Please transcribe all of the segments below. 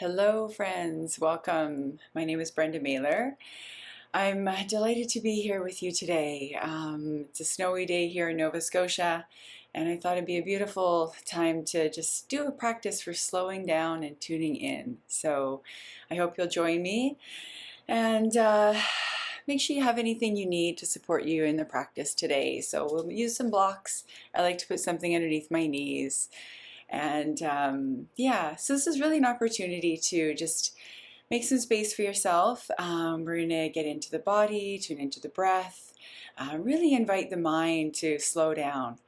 Hello, friends. Welcome. My name is Brenda Mailer. I'm delighted to be here with you today. It's a snowy day here in Nova Scotia, and I thought it'd be a beautiful time to just do a practice for slowing down and tuning in. So I hope you'll join me and make sure you have anything you need to support you in the practice today. So we'll use some blocks. I like to put something underneath my knees. And yeah, so this is really an opportunity to just make some space for yourself. We're going to get into the body, tune into the breath, really invite the mind to slow down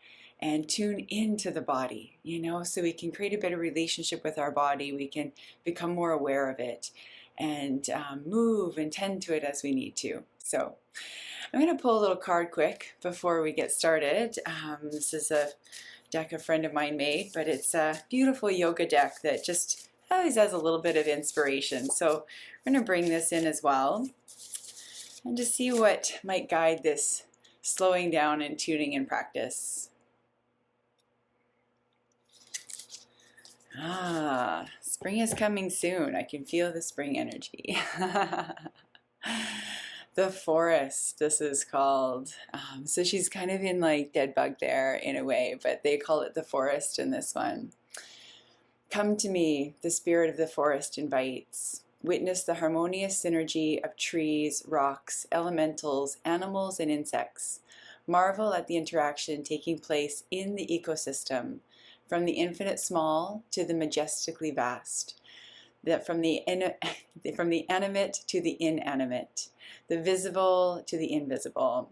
and tune into the body, so we can create a better relationship with our body. We can become more aware of it and move and tend to it as we need to. So I'm going to pull a little card quick before we get started. This is a deck a friend of mine made, but it's a beautiful yoga deck that just always has a little bit of inspiration. So I'm going to bring this in as well and just see what might guide this slowing down and tuning in practice. Spring is coming soon. I can feel the spring energy. The forest, this is called. So she's kind of in like dead bug there in a way, but they call it the forest in this one. Come to me, the spirit of the forest invites. Witness the harmonious synergy of trees, rocks, elementals, animals, and insects. Marvel at the interaction taking place in the ecosystem, from the infinite small to the majestically vast. That from the animate to the inanimate, the visible to the invisible.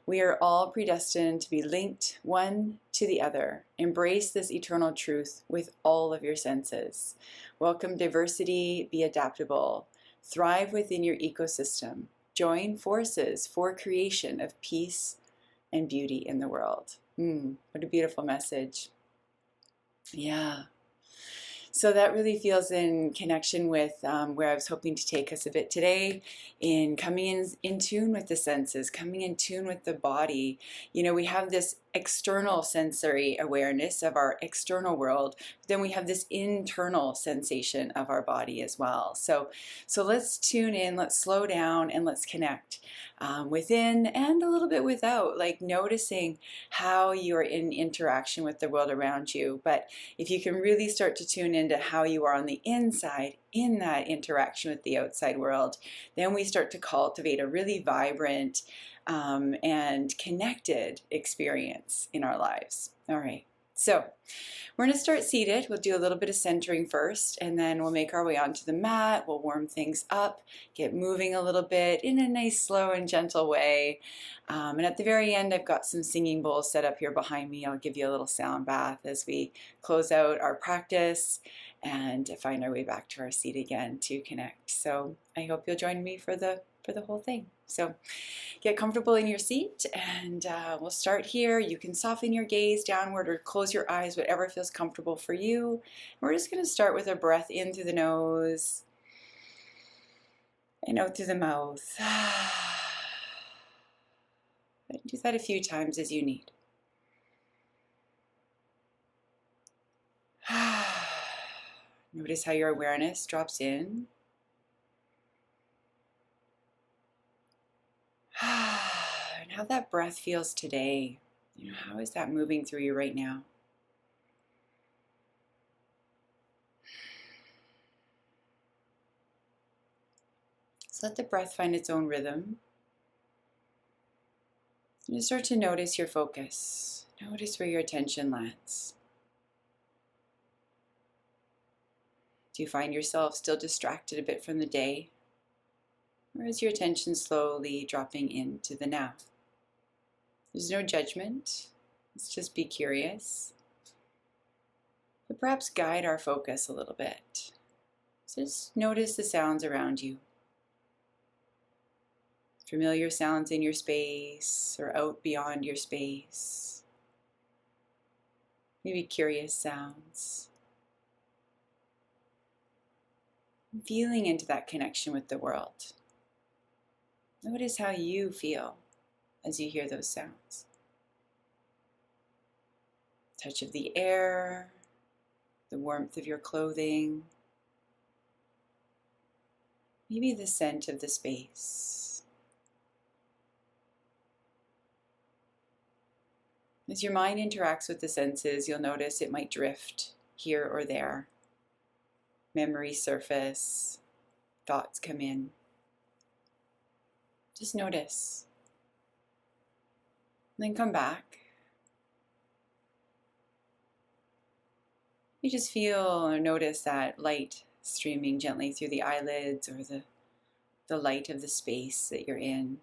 We are all predestined to be linked one to the other. Embrace this eternal truth with all of your senses. Welcome diversity, be adaptable. Thrive within your ecosystem. Join forces for creation of peace and beauty in the world. What a beautiful message. Yeah. So that really feels in connection with where I was hoping to take us a bit today, in coming in tune with the senses, coming in tune with the body. We have this external sensory awareness of our external world, but then we have this internal sensation of our body as well. So let's tune in, let's slow down, and let's connect within and a little bit without, like noticing how you're in interaction with the world around you. But if you can really start to tune into how you are on the inside in that interaction with the outside world, then we start to cultivate a really vibrant and connected experience in our lives. All right. So we're going to start seated. We'll do a little bit of centering first, and then we'll make our way onto the mat. We'll warm things up, get moving a little bit in a nice, slow and gentle way. And at the very end, I've got some singing bowls set up here behind me. I'll give you a little sound bath as we close out our practice and find our way back to our seat again to connect. So I hope you'll join me for the whole thing. So get comfortable in your seat, and we'll start here. You can soften your gaze downward or close your eyes, whatever feels comfortable for you. We're just going to start with a breath in through the nose and out through the mouth. Do that a few times as you need. Notice how your awareness drops in. And how that breath feels today. How is that moving through you right now? So let the breath find its own rhythm. And you start to notice your focus. Notice where your attention lands. Do you find yourself still distracted a bit from the day? Or is your attention slowly dropping into the now? There's no judgment. Let's just be curious. But perhaps guide our focus a little bit. So just notice the sounds around you. Familiar sounds in your space or out beyond your space. Maybe curious sounds. Feeling into that connection with the world. Notice how you feel as you hear those sounds. Touch of the air, the warmth of your clothing, maybe the scent of the space. As your mind interacts with the senses, you'll notice it might drift here or there. Memories surface, thoughts come in. Just notice. And then come back. You just feel or notice that light streaming gently through the eyelids, or the light of the space that you're in.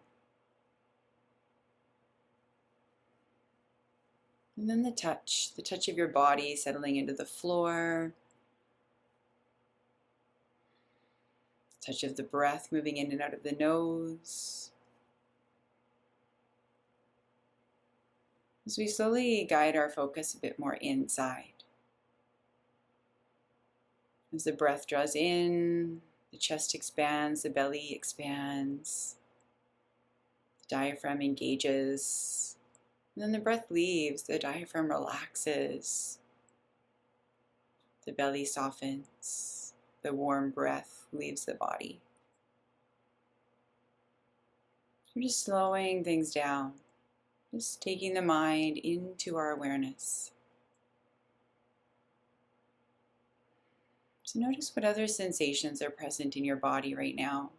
And then the touch of your body settling into the floor. Touch of the breath moving in and out of the nose. As we slowly guide our focus a bit more inside. As the breath draws in, the chest expands, the belly expands, the diaphragm engages. And then the breath leaves, the diaphragm relaxes, the belly softens, the warm breath leaves the body. We're just slowing things down, just taking the mind into our awareness. So notice what other sensations are present in your body right now.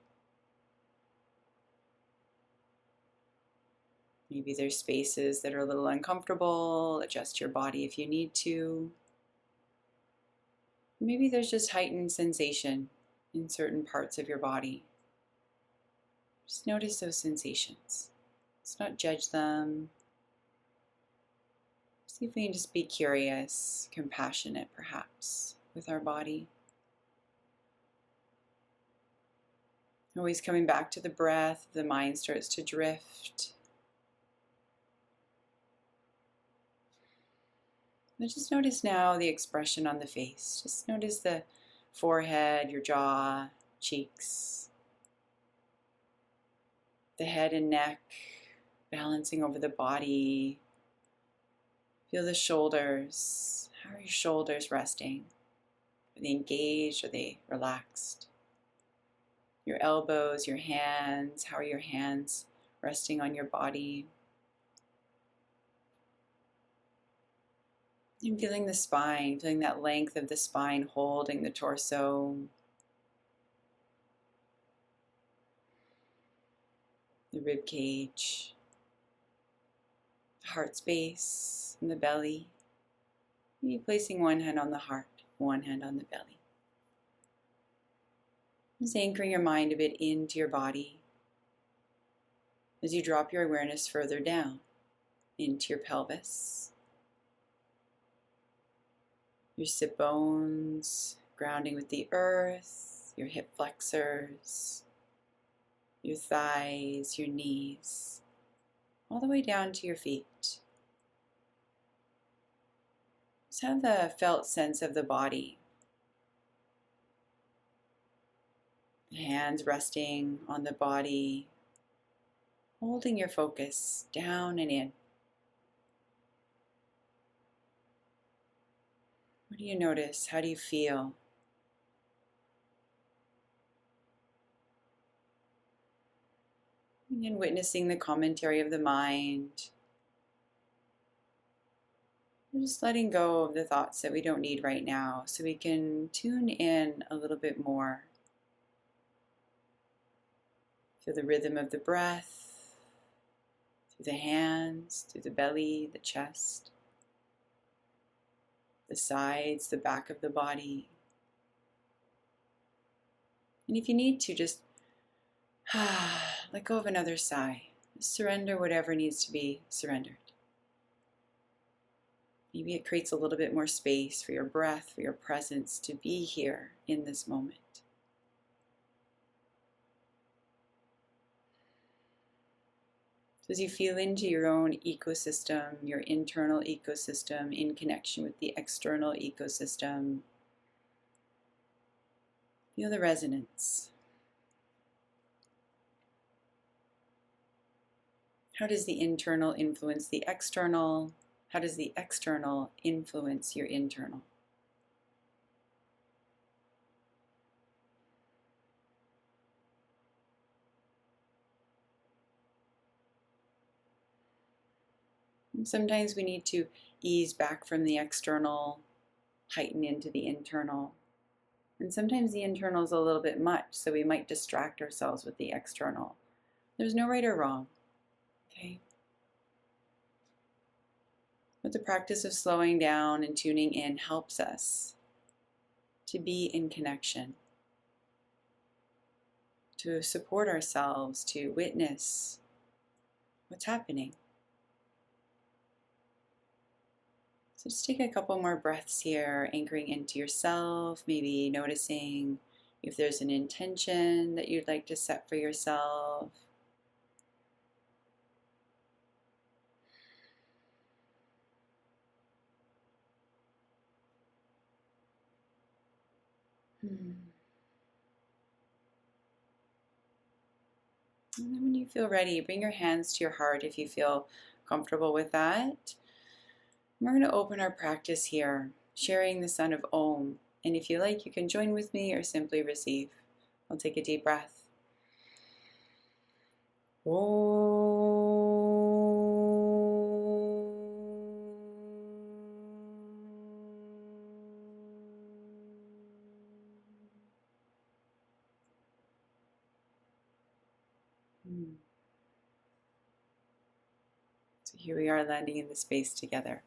Maybe there's spaces that are a little uncomfortable. Adjust your body if you need to. Maybe there's just heightened sensation in certain parts of your body. Just notice those sensations. Let's not judge them. See if we can just be curious, compassionate perhaps, with our body. Always coming back to the breath, the mind starts to drift. But just notice now the expression on the face. Just notice the forehead, your jaw, cheeks, the head and neck balancing over the body. Feel the shoulders. How are your shoulders resting? Are they engaged? Are they relaxed? Your elbows, your hands. How are your hands resting on your body? And feeling the spine, feeling that length of the spine holding the torso. The rib cage, the heart space, and the belly. Maybe placing one hand on the heart, one hand on the belly. Just anchoring your mind a bit into your body as you drop your awareness further down into your pelvis. Your sit bones grounding with the earth, your hip flexors, your thighs, your knees, all the way down to your feet. Just have the felt sense of the body. The hands resting on the body, holding your focus down and in. What do you notice? How do you feel? And witnessing the commentary of the mind. We're just letting go of the thoughts that we don't need right now so we can tune in a little bit more. Feel the rhythm of the breath through the hands, through the belly, the chest, the sides, the back of the body. And if you need to, just let go of another sigh. Surrender whatever needs to be surrendered. Maybe it creates a little bit more space for your breath, for your presence to be here in this moment. So as you feel into your own ecosystem, your internal ecosystem in connection with the external ecosystem, feel the resonance. How does the internal influence the external? How does the external influence your internal? Sometimes we need to ease back from the external, heighten into the internal. And sometimes the internal is a little bit much, so we might distract ourselves with the external. There's no right or wrong, okay? But the practice of slowing down and tuning in helps us to be in connection, to support ourselves, to witness what's happening. So just take a couple more breaths here, anchoring into yourself, maybe noticing if there's an intention that you'd like to set for yourself. And then when you feel ready, bring your hands to your heart if you feel comfortable with that. We're going to open our practice here, sharing the sound of Om. And if you like, you can join with me or simply receive. I'll take a deep breath. So here we are landing in the space together.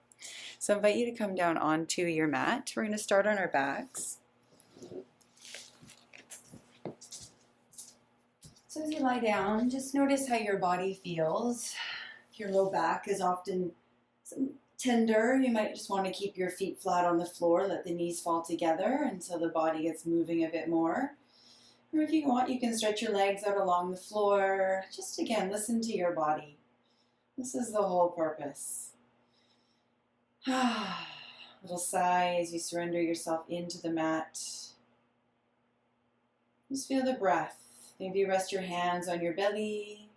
So I invite you to come down onto your mat. We're going to start on our backs. So as you lie down, just notice how your body feels. If your low back is often tender, you might just want to keep your feet flat on the floor, let the knees fall together until the body gets moving a bit more. Or if you want, you can stretch your legs out along the floor. Just again, listen to your body. This is the whole purpose. Little sigh as you surrender yourself into the mat. Just feel the breath. Maybe rest your hands on your belly.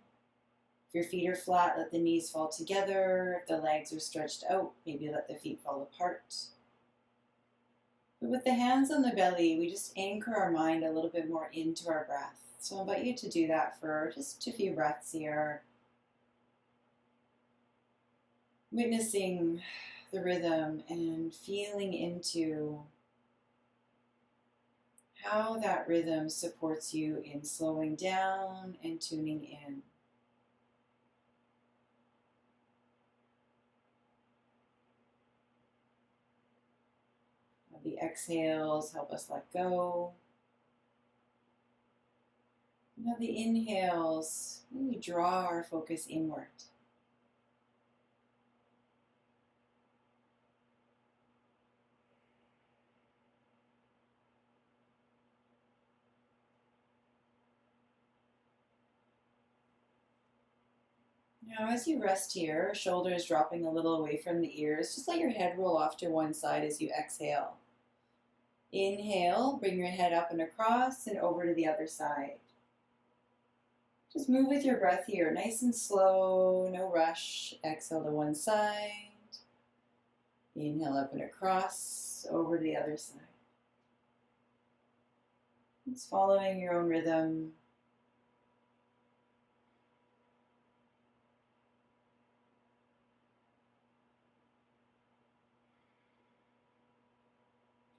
If your feet are flat, let the knees fall together. If the legs are stretched out, maybe let the feet fall apart. But with the hands on the belly, we just anchor our mind a little bit more into our breath. So I invite you to do that for just a few breaths here. Witnessing the rhythm and feeling into how that rhythm supports you in slowing down and tuning in. The exhales help us let go. Now the inhales, we draw our focus inward. Now as you rest here, shoulders dropping a little away from the ears, just let your head roll off to one side as you exhale. Inhale, bring your head up and across and over to the other side. Just move with your breath here, nice and slow, no rush. Exhale to one side. Inhale up and across, over to the other side. Just following your own rhythm.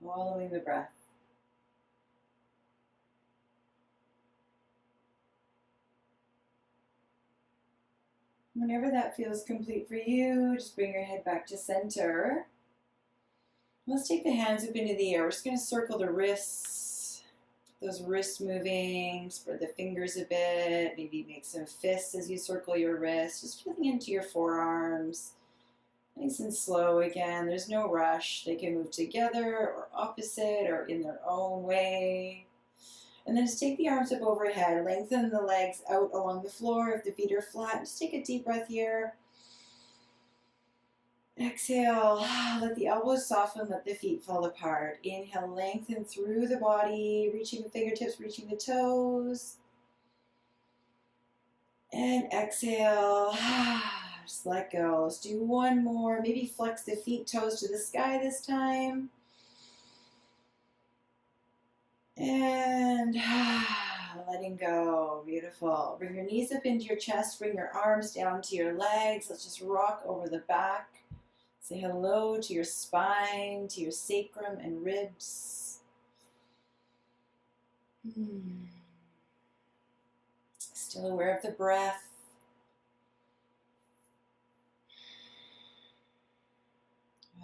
Following the breath. Whenever that feels complete for you, just bring your head back to center. Let's take the hands up into the air. We're just going to circle the wrists, those wrists moving, spread the fingers a bit, maybe make some fists as you circle your wrists, just feeling into your forearms. Nice and slow again, there's no rush. They can move together or opposite or in their own way. And then just take the arms up overhead, lengthen the legs out along the floor if the feet are flat. Just take a deep breath here. Exhale, let the elbows soften, let the feet fall apart. Inhale, lengthen through the body, reaching the fingertips, reaching the toes. And exhale, just let go. Let's do one more. Maybe flex the feet, toes to the sky this time. And letting go. Beautiful. Bring your knees up into your chest. Bring your arms down to your legs. Let's just rock over the back. Say hello to your spine, to your sacrum and ribs. Still aware of the breath.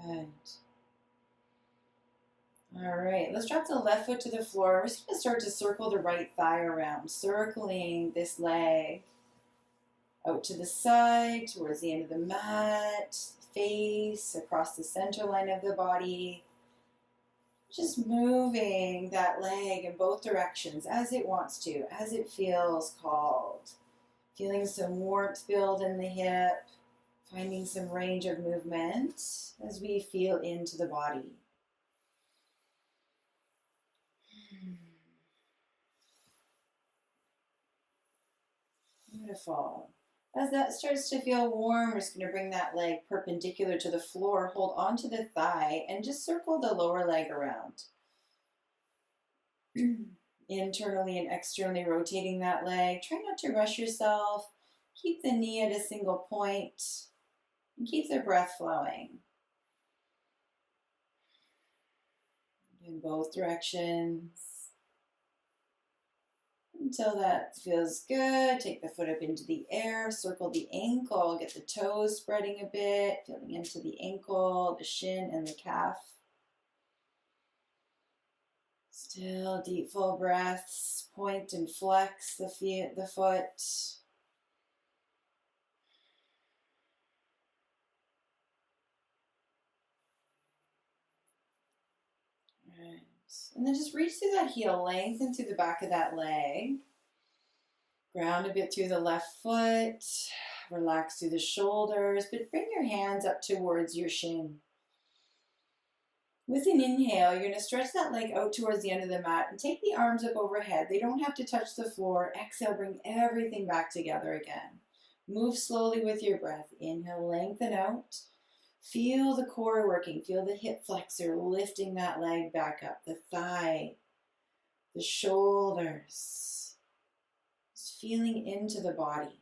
Good. All right, let's drop the left foot to the floor. We're just going to start to circle the right thigh around, circling this leg out to the side, towards the end of the mat, face, across the center line of the body. Just moving that leg in both directions as it wants to, as it feels called. Feeling some warmth build in the hip, finding some range of movement as we feel into the body. Beautiful. As that starts to feel warm, we're just going to bring that leg perpendicular to the floor, hold onto the thigh, and just circle the lower leg around. Internally and externally rotating that leg. Try not to rush yourself. Keep the knee at a single point, and keep the breath flowing. In both directions. Until that feels good, take the foot up into the air, circle the ankle, get the toes spreading a bit, feeling into the ankle, the shin, and the calf. Still deep full breaths, point and flex the foot. Right. And then just reach through that heel, lengthen through the back of that leg. Ground a bit through the left foot. Relax through the shoulders, but bring your hands up towards your shin. With an inhale, you're going to stretch that leg out towards the end of the mat and take the arms up overhead. They don't have to touch the floor. Exhale, bring everything back together again. Move slowly with your breath. Inhale, lengthen out. Feel the core working. Feel the hip flexor lifting that leg back up. The thigh, the shoulders. Just feeling into the body.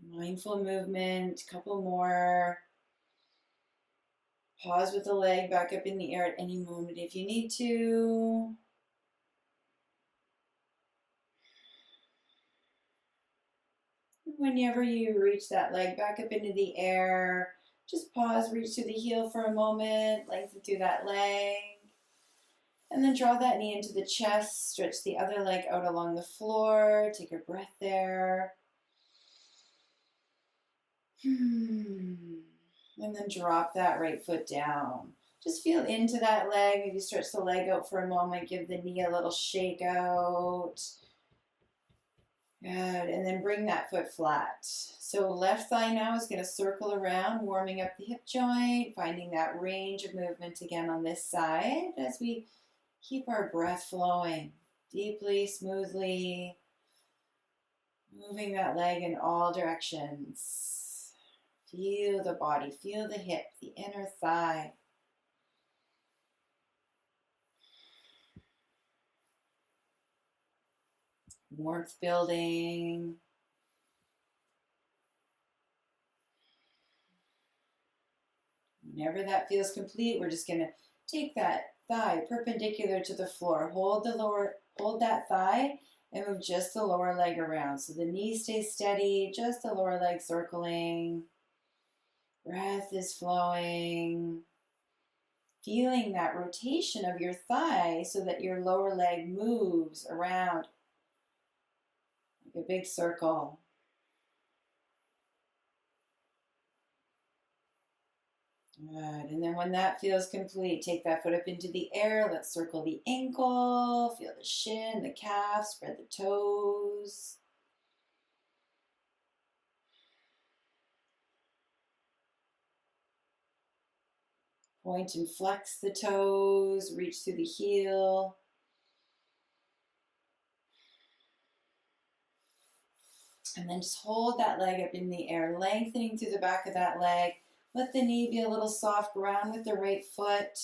Mindful movement, a couple more. Pause with the leg back up in the air at any moment if you need to. Whenever you reach that leg back up into the air, just pause, reach through the heel for a moment, lengthen through that leg. And then draw that knee into the chest, stretch the other leg out along the floor, take a breath there. And then drop that right foot down. Just feel into that leg. Maybe stretch the leg out for a moment. Give the knee a little shake out. Good. And then bring that foot flat. So left thigh now is going to circle around, warming up the hip joint, finding that range of movement again on this side as we keep our breath flowing deeply, smoothly, moving that leg in all directions. Feel the body, feel the hip, the inner thigh. Warmth building. Whenever that feels complete, we're just going to take that thigh perpendicular to the floor. Hold that thigh and move just the lower leg around. So the knee stays steady, just the lower leg circling. Breath is flowing. Feeling that rotation of your thigh so that your lower leg moves around like a big circle. Good. And then when that feels complete, take that foot up into the air. Let's circle the ankle. Feel the shin, the calf, spread the toes. Point and flex the toes, reach through the heel. And then just hold that leg up in the air, lengthening through the back of that leg. Let the knee be a little soft, ground with the right foot.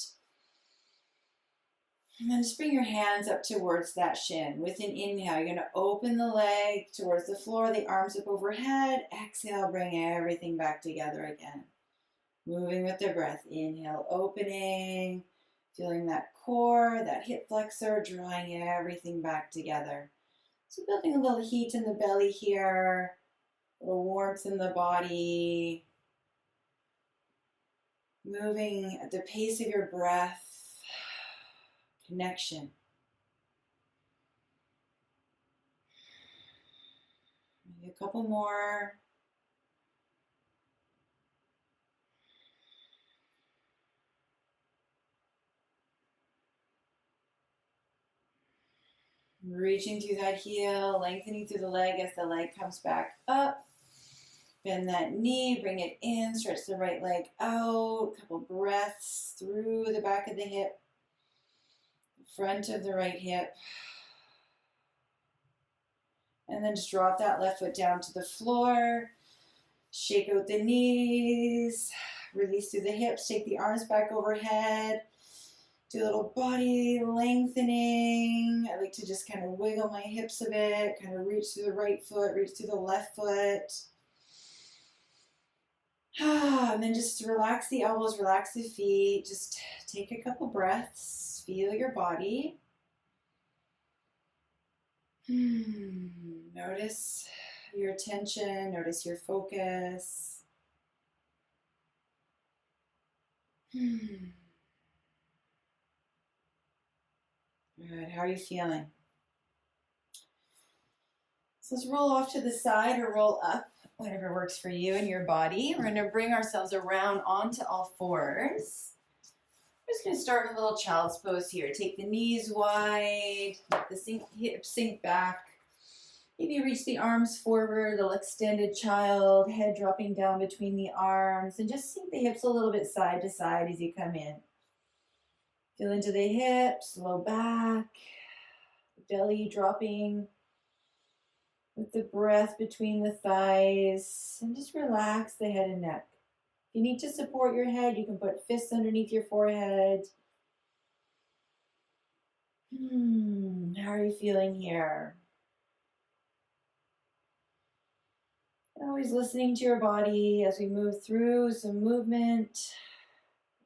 And then just bring your hands up towards that shin. With an inhale, you're going to open the leg towards the floor, the arms up overhead. Exhale, bring everything back together again. Moving with the breath. Inhale, opening. Feeling that core, that hip flexor, drawing everything back together. So building a little heat in the belly here, a little warmth in the body. Moving at the pace of your breath. Connection. Maybe a couple more. Reaching through that heel, lengthening through the leg as the leg comes back up. Bend that knee, bring it in, stretch the right leg out. Couple breaths through the back of the hip, front of the right hip. And then just drop that left foot down to the floor. Shake out the knees, release through the hips, take the arms back overhead. Do a little body lengthening. I like to just kind of wiggle my hips a bit, kind of reach through the right foot, reach through the left foot. And then just relax the elbows, relax the feet. Just take a couple breaths, feel your body. Notice your attention, notice your focus. Good, how are you feeling? So let's roll off to the side or roll up, whatever works for you and your body. We're going to bring ourselves around onto all fours. We're just going to start in a little child's pose here. Take the knees wide, let the hips sink back. Maybe reach the arms forward, a little extended child, head dropping down between the arms, and just sink the hips a little bit side to side as you come in. Feel into the hips, low back, belly dropping with the breath between the thighs, and just relax the head and neck. If you need to support your head, you can put fists underneath your forehead. How are you feeling here? Always listening to your body as we move through some movement.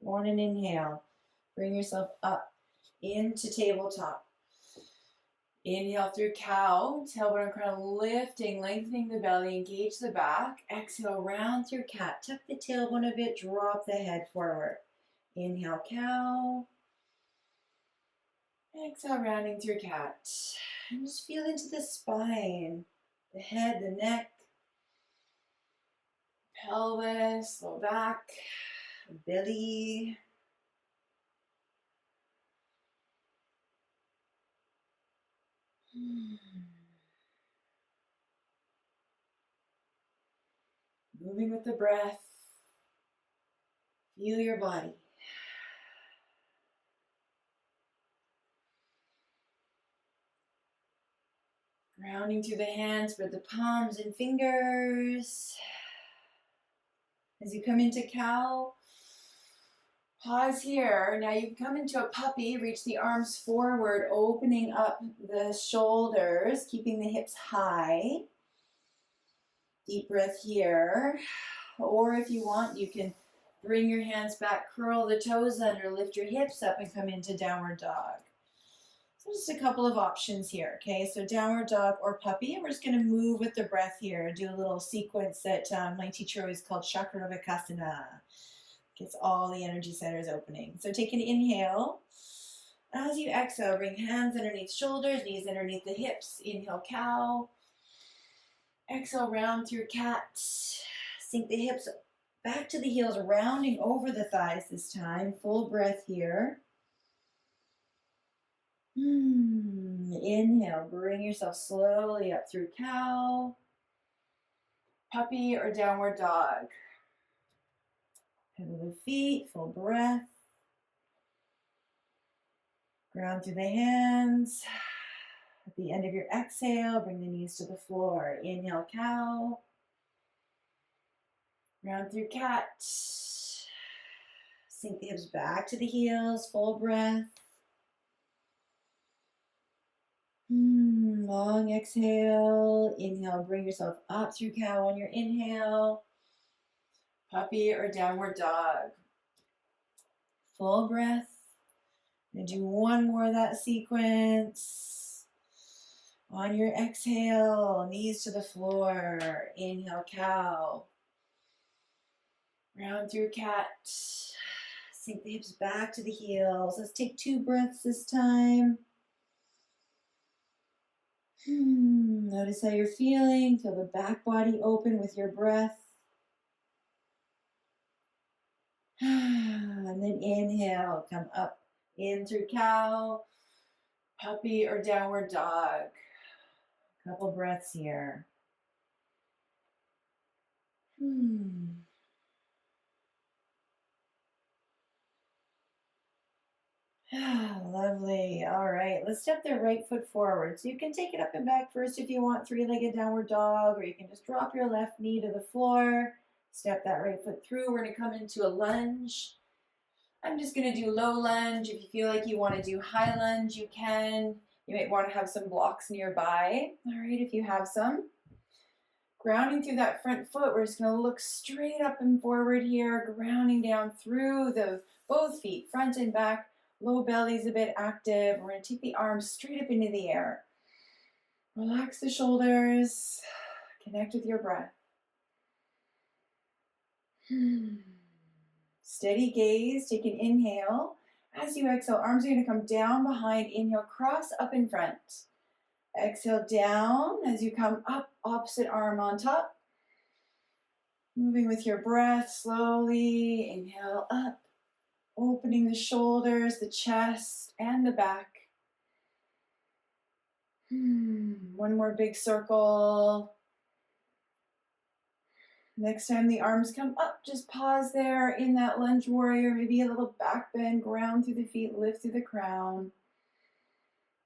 On an inhale, bring yourself up into tabletop. Inhale through cow, tailbone and crown lifting, lengthening the belly, engage the back. Exhale, round through cat. Tuck the tailbone a bit, drop the head forward. Inhale, cow. Exhale, rounding through cat. And just feel into the spine, the head, the neck, pelvis, low back, belly. Moving with the breath. Feel your body. Grounding through the hands, spread the palms and fingers. As you come into cow, pause here. Now you come into a puppy, reach the arms forward, opening up the shoulders, keeping the hips high. Deep breath here. Or if you want, you can bring your hands back, curl the toes under, lift your hips up and come into downward dog. So just a couple of options here, okay? So downward dog or puppy, and we're just gonna move with the breath here, do a little sequence that my teacher always called Chakra Vikasana. Gets all the energy centers opening. So take an inhale. As you exhale, bring hands underneath shoulders, knees underneath the hips. Inhale, cow. Exhale, round through cat. Sink the hips back to the heels, rounding over the thighs this time. Full breath here. Inhale, bring yourself slowly up through cow, puppy, or downward dog. Pedal the feet, full breath. Ground through the hands. At the end of your exhale, bring the knees to the floor. Inhale, cow. Round through cat. Sink the hips back to the heels, full breath. Long exhale. Inhale, bring yourself up through cow on your inhale. Puppy or downward dog. Full breath. And do one more of that sequence. On your exhale, knees to the floor. Inhale, cow. Round through cat. Sink the hips back to the heels. Let's take 2 breaths this time. Notice how you're feeling. Feel the back body open with your breath. And then inhale, come up in through cow, puppy or downward dog. Couple breaths here. Lovely. All right, let's step the right foot forward. So you can take it up and back first if you want, 3-legged downward dog, or you can just drop your left knee to the floor. Step that right foot through. We're going to come into a lunge. I'm just going to do low lunge. If you feel like you want to do high lunge, you can. You might want to have some blocks nearby. All right, if you have some. Grounding through that front foot, we're just going to look straight up and forward here, grounding down through both feet, front and back. Low belly's a bit active. We're going to take the arms straight up into the air. Relax the shoulders. Connect with your breath. Steady gaze. Take an inhale. As you exhale, arms are going to come down behind. Inhale, cross up in front. Exhale down as you come up, opposite arm on top. Moving with your breath slowly. Inhale up, opening the shoulders, the chest, and the back. One more big circle. Next time the arms come up, just pause there in that lunge warrior. Maybe a little back bend, ground through the feet, lift through the crown.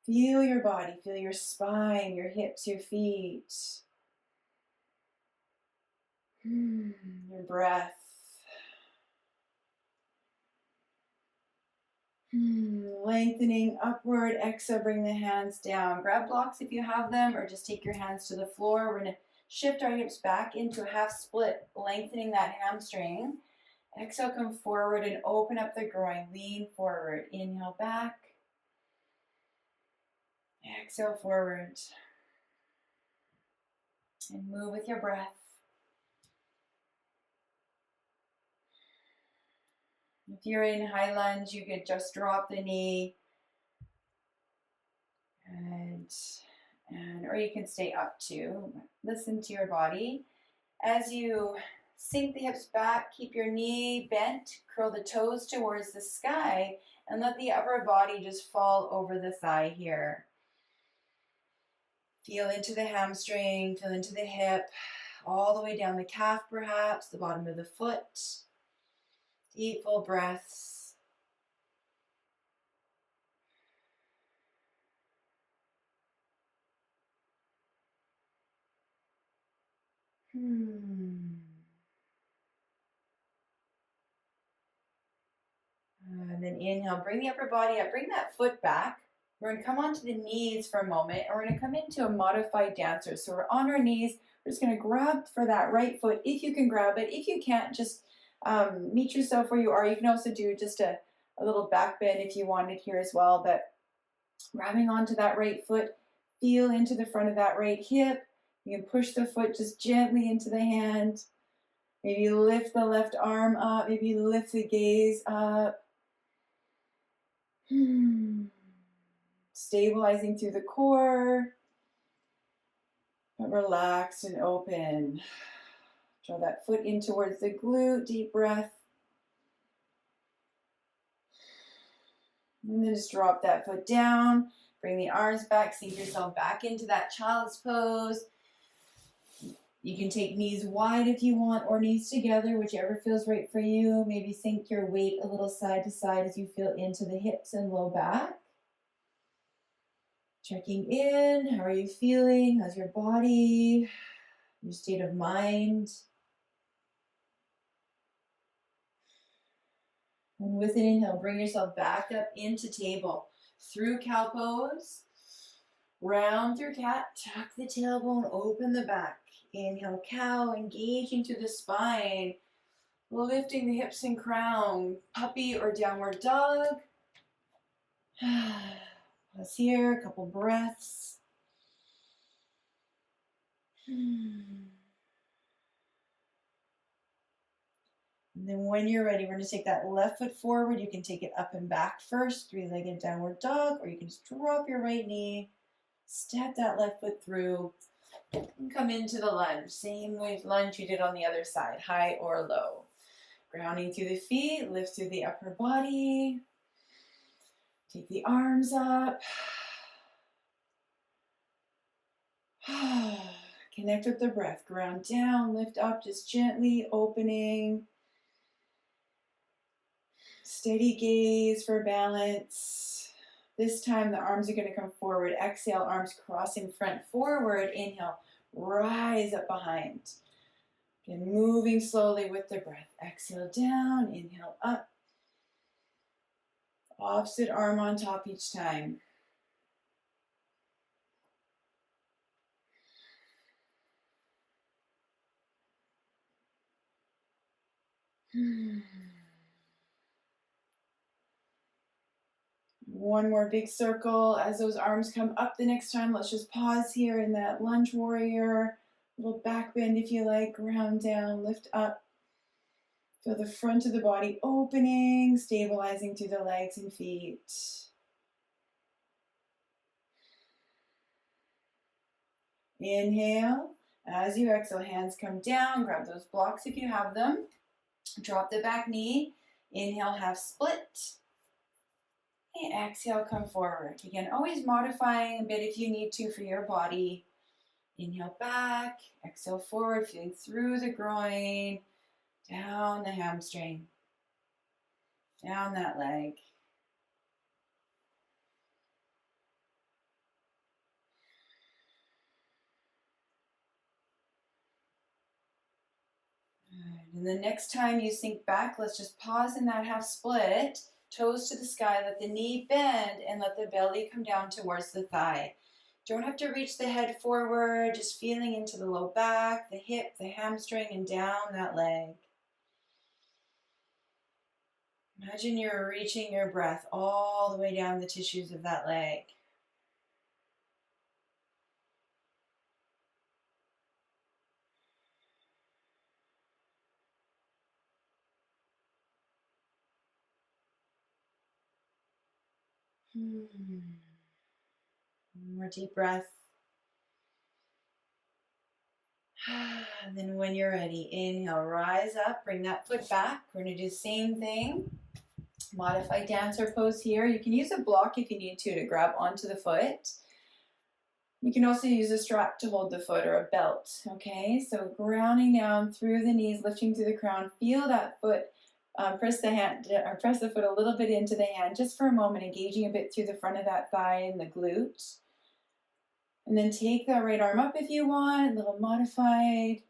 Feel your body, feel your spine, your hips, your feet. Your breath. Lengthening upward, exhale, bring the hands down. Grab blocks if you have them, or just take your hands to the floor. We're going to shift our hips back into a half split, lengthening that hamstring. Exhale, come forward and open up the groin. Lean forward. Inhale back. Exhale forward. And move with your breath. If you're in high lunge, you could just drop the knee. Or you can stay up too. Listen to your body. As you sink the hips back, keep your knee bent, curl the toes towards the sky, and let the upper body just fall over the thigh here. Feel into the hamstring, feel into the hip, all the way down the calf perhaps, the bottom of the foot. Deep, full breaths. And then inhale, bring the upper body up, bring that foot back. We're going to come onto the knees for a moment, and we're going to come into a modified dancer. So we're on our knees. We're just going to grab for that right foot if you can grab it. If you can't, just meet yourself where you are. You can also do just a little back bend if you wanted here as well. But grabbing onto that right foot, feel into the front of that right hip. You can push the foot just gently into the hand. Maybe lift the left arm up. Maybe lift the gaze up. Stabilizing through the core, but relaxed and open. Draw that foot in towards the glute, deep breath. And then just drop that foot down, bring the arms back, sink yourself back into that child's pose. You can take knees wide if you want, or knees together, whichever feels right for you. Maybe sink your weight a little side to side as you feel into the hips and low back. Checking in, how are you feeling? How's your body? Your state of mind? And with an inhale, bring yourself back up into table. Through cow pose. Round through cat, tuck the tailbone, open the back. Inhale, cow, engaging through the spine, lifting the hips and crown. Puppy or downward dog. Pause here, a couple breaths. And then when you're ready, we're going to take that left foot forward. You can take it up and back first, three-legged downward dog, or you can just drop your right knee, step that left foot through, and come into the lunge. Same way lunge you did on the other side, high or low. Grounding through the feet, lift through the upper body. Take the arms up. Connect with the breath. Ground down, lift up, just gently opening. Steady gaze for balance. This time the arms are going to come forward. Exhale, arms crossing front forward. Inhale, rise up behind. Again, moving slowly with the breath. Exhale down, inhale up. Opposite arm on top each time. One more big circle. As those arms come up the next time, let's just pause here in that lunge warrior. Little back bend if you like. Ground down, lift up. Feel the front of the body opening, stabilizing through the legs and feet. Inhale. As you exhale, hands come down. Grab those blocks if you have them. Drop the back knee. Inhale, half split. And exhale, come forward. Again, always modifying a bit if you need to for your body. Inhale back, exhale forward, feeling through the groin, down the hamstring, down that leg. And the next time you sink back, let's just pause in that half split. Toes to the sky, let the knee bend and let the belly come down towards the thigh. Don't have to reach the head forward, just feeling into the low back, the hip, the hamstring, and down that leg. Imagine you're reaching your breath all the way down the tissues of that leg. One more deep breath. And then when you're ready, inhale, rise up, bring that foot back. We're going to do the same thing. Modified dancer pose here. You can use a block if you need to grab onto the foot. You can also use a strap to hold the foot or a belt. Okay, so grounding down through the knees, lifting through the crown. Feel that foot. Press the foot a little bit into the hand just for a moment, engaging a bit through the front of that thigh and the glute. And then take that right arm up if you want, a little modified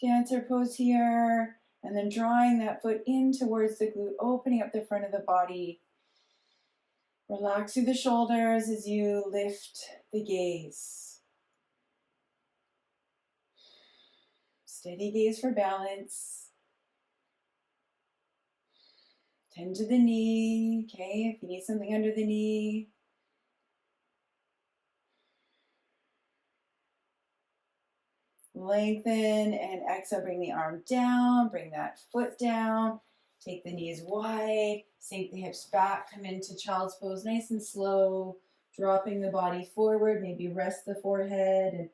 dancer pose here. And then drawing that foot in towards the glute, opening up the front of the body. Relax through the shoulders as you lift the gaze. Steady gaze for balance. Tend to the knee, okay, if you need something under the knee. Lengthen and exhale, bring the arm down, bring that foot down. Take the knees wide, sink the hips back, come into child's pose nice and slow, dropping the body forward, maybe rest the forehead, and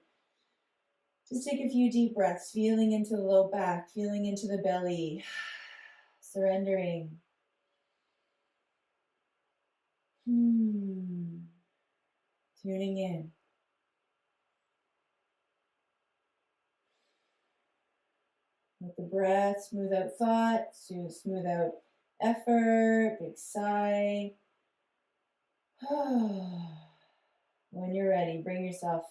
just take a few deep breaths, feeling into the low back, feeling into the belly, surrendering. Tuning in. Let the breath smooth out thoughts, smooth out effort, big sigh. When you're ready, bring yourself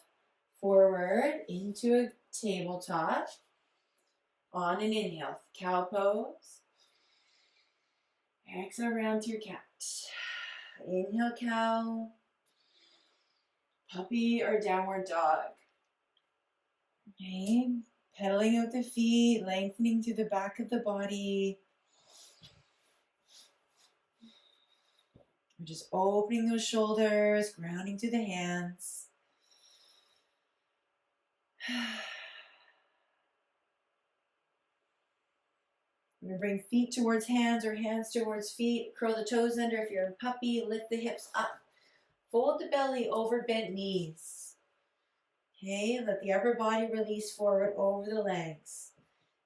forward into a tabletop. On an inhale, cow pose. Exhale, round through cat. Inhale, cow. puppy or downward dog. Okay, pedaling out the feet, lengthening through the back of the body. We're just opening those shoulders, grounding through the hands. We're going to bring feet towards hands or hands towards feet. Curl the toes under if you're in puppy. Lift the hips up. Fold the belly over bent knees. Okay, let the upper body release forward over the legs.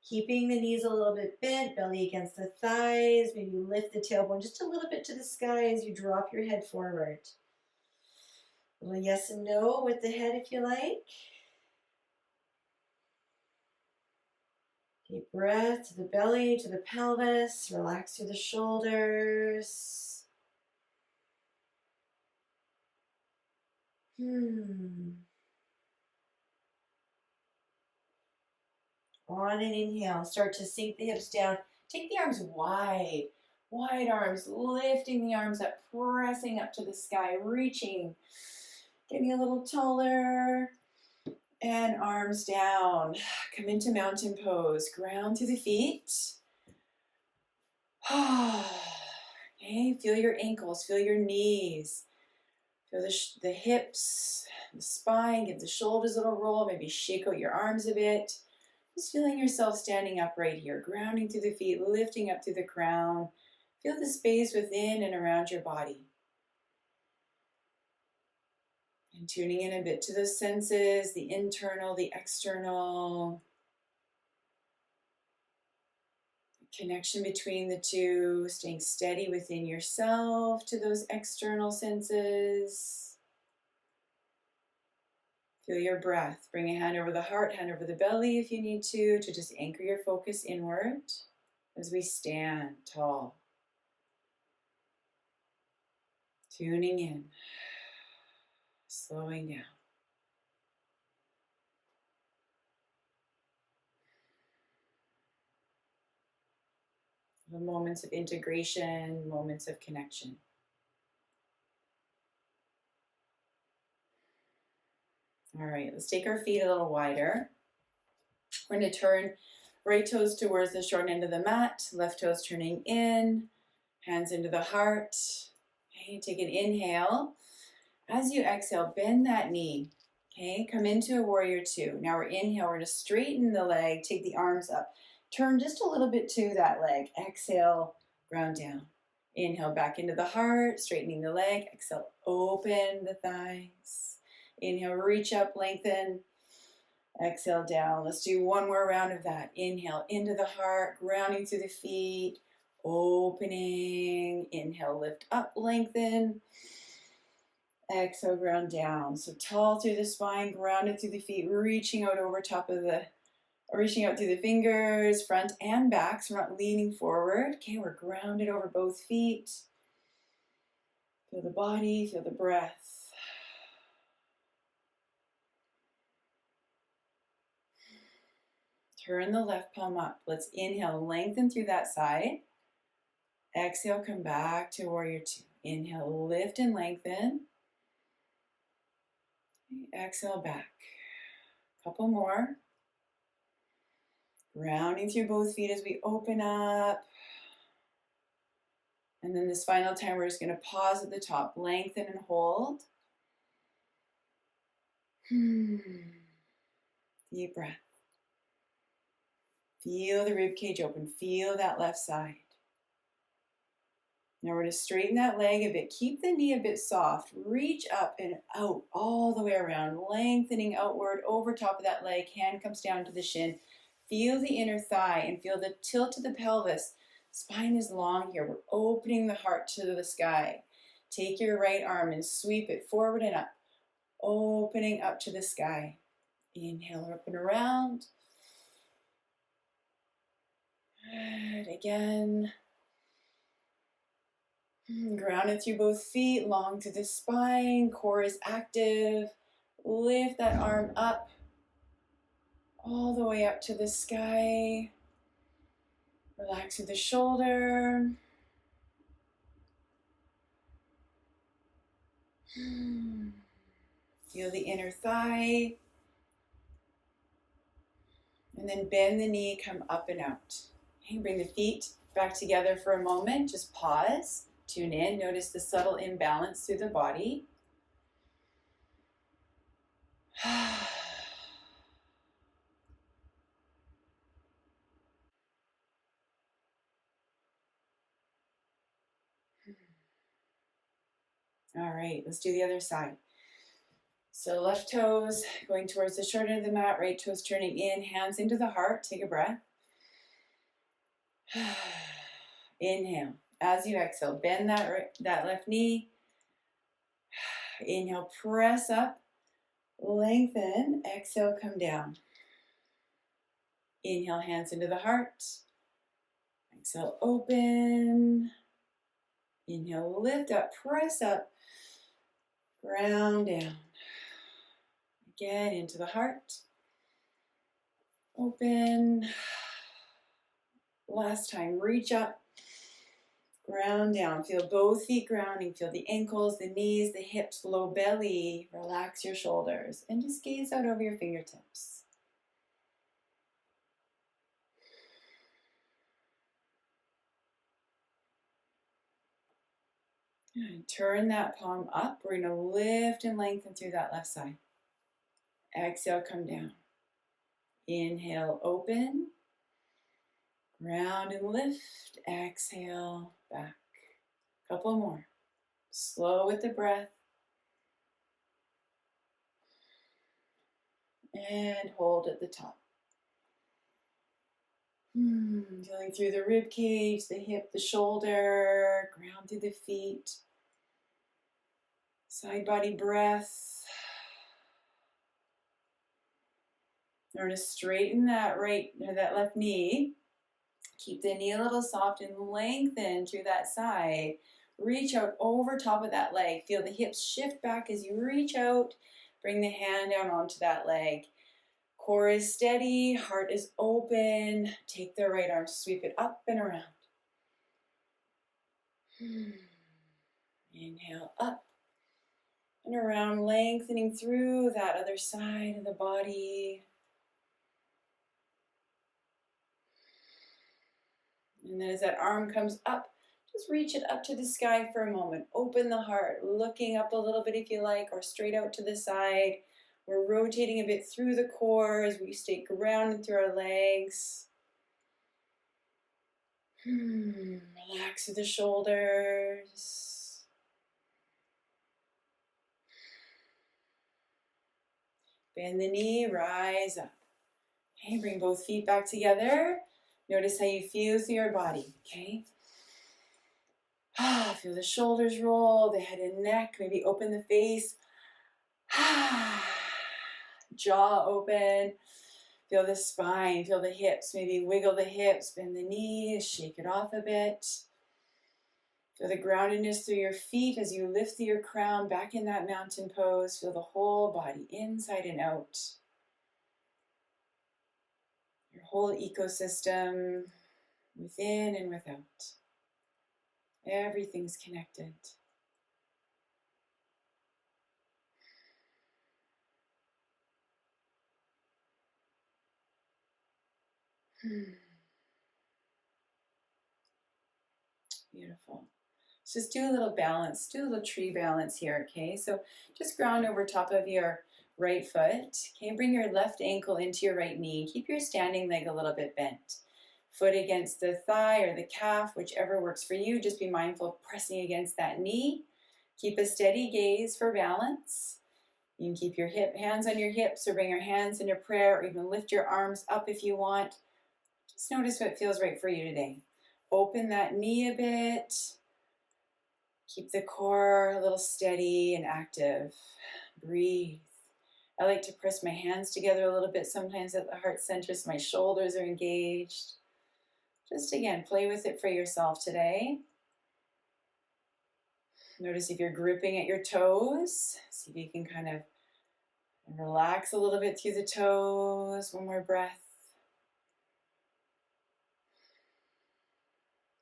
Keeping the knees a little bit bent, belly against the thighs. Maybe lift the tailbone just a little bit to the sky as you drop your head forward. A little yes and no with the head if you like. Deep breath to the belly, to the pelvis. Relax through the shoulders. On an inhale, start to sink the hips down. Take the arms wide. Wide arms, lifting the arms up, pressing up to the sky, reaching, getting a little taller. And arms down. Come into mountain pose. Ground through the feet. Okay, feel your ankles, feel your knees. Feel the hips, the spine. Give the shoulders a little roll. Maybe shake out your arms a bit. Just feeling yourself standing up right here. Grounding through the feet, lifting up through the crown. Feel the space within and around your body. And tuning in a bit to the senses, the internal, the external. Connection between the two, staying steady within yourself to those external senses. Feel your breath. Bring a hand over the heart, hand over the belly if you need to just anchor your focus inward as we stand tall. Tuning in, slowing down. The moments of integration, moments of connection. All right, let's take our feet a little wider. We're going to turn right toes towards the short end of the mat, left toes turning in, hands into the heart. Okay, take an inhale. As you exhale, bend that knee. Okay, come into a warrior two. Now we're inhale, we're going to straighten the leg, take the arms up. Turn just a little bit to that leg. Exhale, ground down. Inhale back into the heart, straightening the leg. Exhale, open the thighs. Inhale, reach up, lengthen. Exhale down. Let's do one more round of that. Inhale into the heart, grounding through the feet, opening. Inhale, lift up, lengthen. Exhale, ground down. So tall through the spine, grounded through the feet, reaching out over top of reaching out through the fingers, front and back, so we're not leaning forward. Okay, we're grounded over both feet. Feel the body, feel the breath. Turn the left palm up. Let's inhale, lengthen through that side. Exhale, come back to warrior two. Inhale, lift and lengthen. Exhale, back. Couple more. Grounding through both feet as we open up. And then this final time, we're just going to pause at the top, lengthen and hold. Deep breath. Feel the rib cage open. Feel that left side. Now we're going to straighten that leg a bit. Keep the knee a bit soft. Reach up and out all the way around, lengthening outward over top of that leg. Hand comes down to the shin. Feel the inner thigh and feel the tilt of the pelvis. Spine is long here. We're opening the heart to the sky. Take your right arm and sweep it forward and up. Opening up to the sky. Inhale, up and around. Good. Again. Grounded through both feet, long through the spine. Core is active. Lift that arm up. All the way up to the sky. Relax through the shoulder. Feel the inner thigh. And then bend the knee, come up and out. Okay, bring the feet back together for a moment. Just pause, tune in, notice the subtle imbalance through the body. All right, let's do the other side. So left toes going towards the short end of the mat, right toes turning in, hands into the heart. Take a breath. Inhale. As you exhale, bend that left knee. Inhale, press up, lengthen. Exhale, come down. Inhale, hands into the heart. Exhale, open. Inhale, lift up, press up, ground down. Again, into the heart. Open. Last time, reach up, ground down. Feel both feet grounding. Feel the ankles, the knees, the hips, low belly. Relax your shoulders and just gaze out over your fingertips. And turn that palm up. We're going to lift and lengthen through that left side. Exhale, come down. Inhale, open. Ground and lift. Exhale, back. Couple more. Slow with the breath. And hold at the top. Feeling through the rib cage, the hip, the shoulder. Ground through the feet. Side body breath. We're going to straighten that left knee. Keep the knee a little soft and lengthen through that side. Reach out over top of that leg. Feel the hips shift back as you reach out. Bring the hand down onto that leg. Core is steady, heart is open. Take the right arm, sweep it up and around. Inhale up and around, lengthening through that other side of the body. And then as that arm comes up, just reach it up to the sky for a moment. Open the heart, looking up a little bit if you like, or straight out to the side. We're rotating a bit through the core as we stay grounded through our legs. Relax through the shoulders. Bend the knee, rise up. Okay, bring both feet back together. Notice how you feel through your body, okay? Feel the shoulders roll, the head and neck, maybe open the face. Jaw open. Feel the spine, feel the hips, maybe wiggle the hips, bend the knees, shake it off a bit. Feel the groundedness through your feet as you lift your crown back in that mountain pose. Feel the whole body inside and out. Your whole ecosystem within and without. Everything's connected. Beautiful. So just do a little balance, do a little tree balance here, okay? So just ground over top of your right foot, okay? Bring your left ankle into your right knee. Keep your standing leg a little bit bent. Foot against the thigh or the calf, whichever works for you. Just be mindful of pressing against that knee. Keep a steady gaze for balance. You can keep your hands on your hips or bring your hands into prayer or even lift your arms up if you want. Just notice what feels right for you today. Open that knee a bit. Keep the core a little steady and active. Breathe. I like to press my hands together a little bit sometimes at the heart center so my shoulders are engaged. Just again, play with it for yourself today. Notice if you're gripping at your toes. See if you can kind of relax a little bit through the toes. One more breath.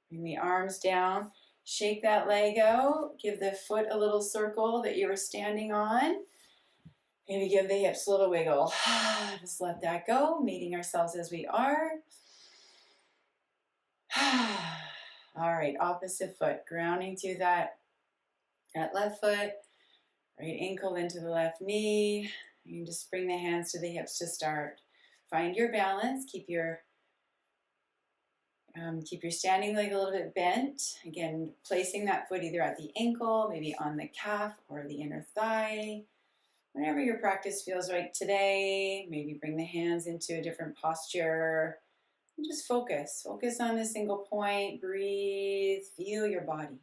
Bring the arms down. Shake that leg out. Give the foot a little circle that you were standing on. Maybe give the hips a little wiggle. Just let that go, meeting ourselves as we are. All right, opposite foot, grounding to that left foot, right ankle into the left knee. You can just bring the hands to the hips to start. Find your balance, keep your standing leg a little bit bent. Again, placing that foot either at the ankle, maybe on the calf or the inner thigh. Whenever your practice feels right today, maybe bring the hands into a different posture. And just focus. Focus on a single point. Breathe. Feel your body.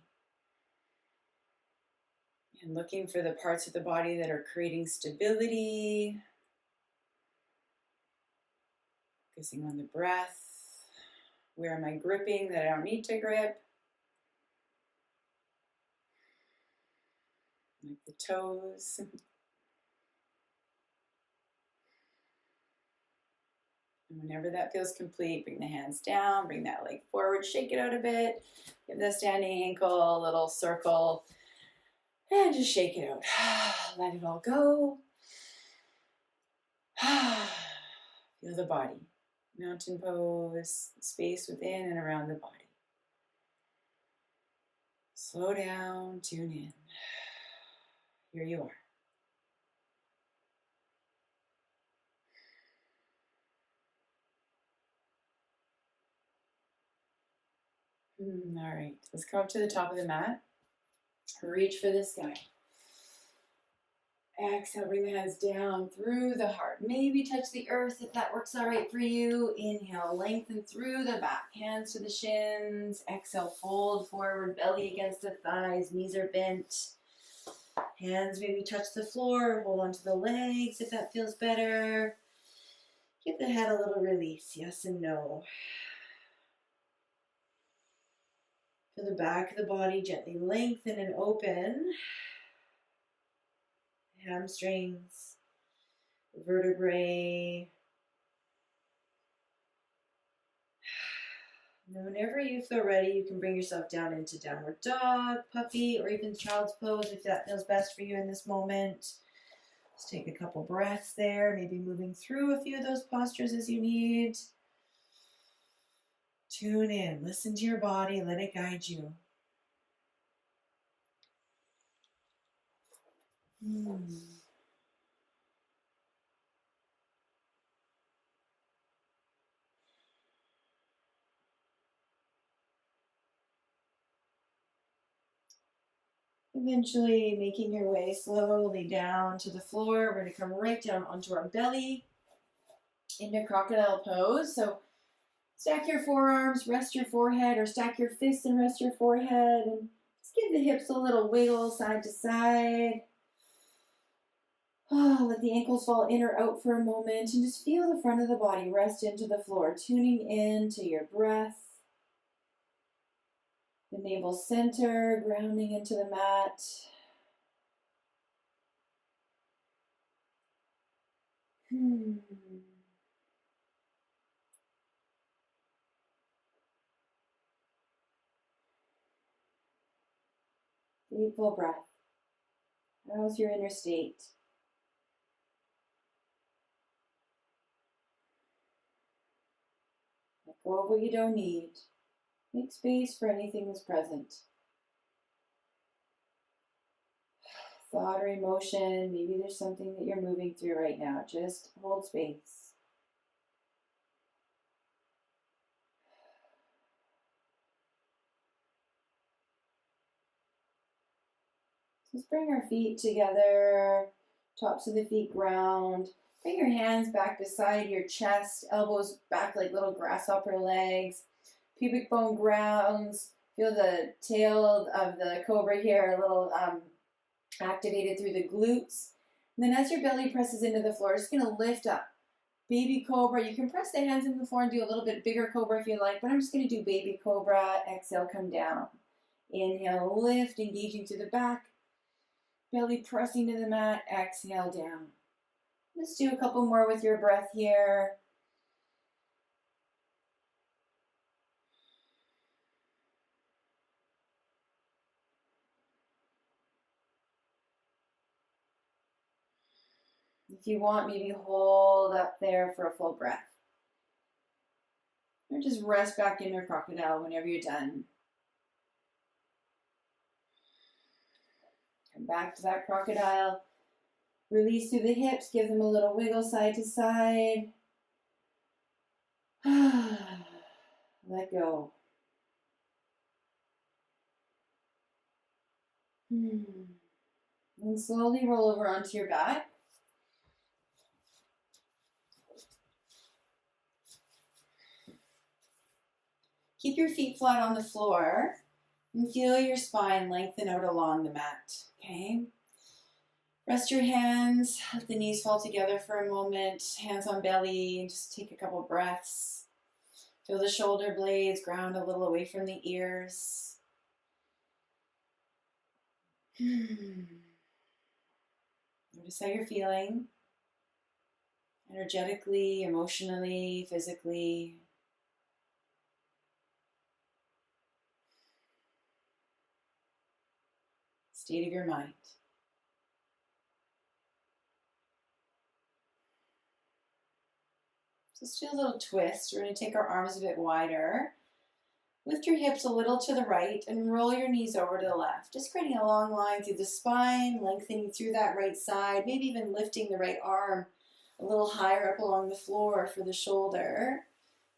And looking for the parts of the body that are creating stability. Focusing on the breath. Where am I gripping that I don't need to grip? Like the toes. And whenever that feels complete, bring the hands down, bring that leg forward, shake it out a bit. Give the standing ankle a little circle. And just shake it out. Let it all go. Feel the body. Mountain pose, space within and around the body. Slow down, tune in. Here you are. All right, let's come up to the top of the mat. Reach for the sky. Exhale, bring the hands down through the heart. Maybe touch the earth if that works all right for you. Inhale, lengthen through the back. Hands to the shins. Exhale, fold forward, belly against the thighs. Knees are bent. Hands maybe touch the floor. Hold on to the legs if that feels better. Give the head a little release. Yes and no. Feel the back of the body gently lengthen and open. Hamstrings, vertebrae. And whenever you feel ready, you can bring yourself down into downward dog, puppy, or even child's pose if that feels best for you in this moment. Just take a couple breaths there, maybe moving through a few of those postures as you need. Tune in, listen to your body, let it guide you. Eventually making your way slowly down to the floor. We're going to come right down onto our belly into crocodile pose. So stack your forearms, rest your forehead, or stack your fists and rest your forehead. And just give the hips a little wiggle side to side. Let the ankles fall in or out for a moment and just feel the front of the body rest into the floor, tuning in to your breath. The navel center, grounding into the mat. Deep full breath. How's your inner state? Let go of what you don't need. Make space for anything that's present. Thought or emotion, maybe there's something that you're moving through right now. Just hold space. Just bring our feet together, tops of the feet ground. Bring your hands back beside your chest, elbows back like little grasshopper legs. Pubic bone grounds. Feel the tail of the cobra here a little activated through the glutes. And then as your belly presses into the floor, just going to lift up. Baby cobra. You can press the hands into the floor and do a little bit bigger cobra if you like, but I'm just going to do baby cobra. Exhale, come down. Inhale, lift, engaging through the back. Belly pressing to the mat. Exhale, down. Let's do a couple more with your breath here. If you want, maybe hold up there for a full breath. Or just rest back in your crocodile whenever you're done. Come back to that crocodile. Release through the hips, give them a little wiggle side to side. Let go. And slowly roll over onto your back. Keep your feet flat on the floor and feel your spine lengthen out along the mat, okay? Rest your hands, let the knees fall together for a moment, hands on belly, and just take a couple breaths. Feel the shoulder blades ground a little away from the ears. Notice how you're feeling, energetically, emotionally, physically. State of your mind. Just do a little twist. We're going to take our arms a bit wider. Lift your hips a little to the right and roll your knees over to the left. Just creating a long line through the spine, lengthening through that right side, maybe even lifting the right arm a little higher up along the floor for the shoulder.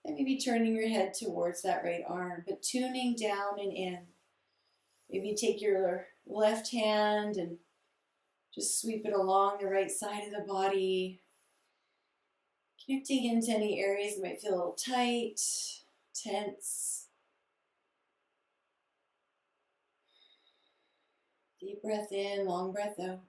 And maybe turning your head towards that right arm, but tuning down and in. Maybe take your left hand and just sweep it along the right side of the body. Connecting into any areas that might feel a little tight, tense. Deep breath in, long breath out.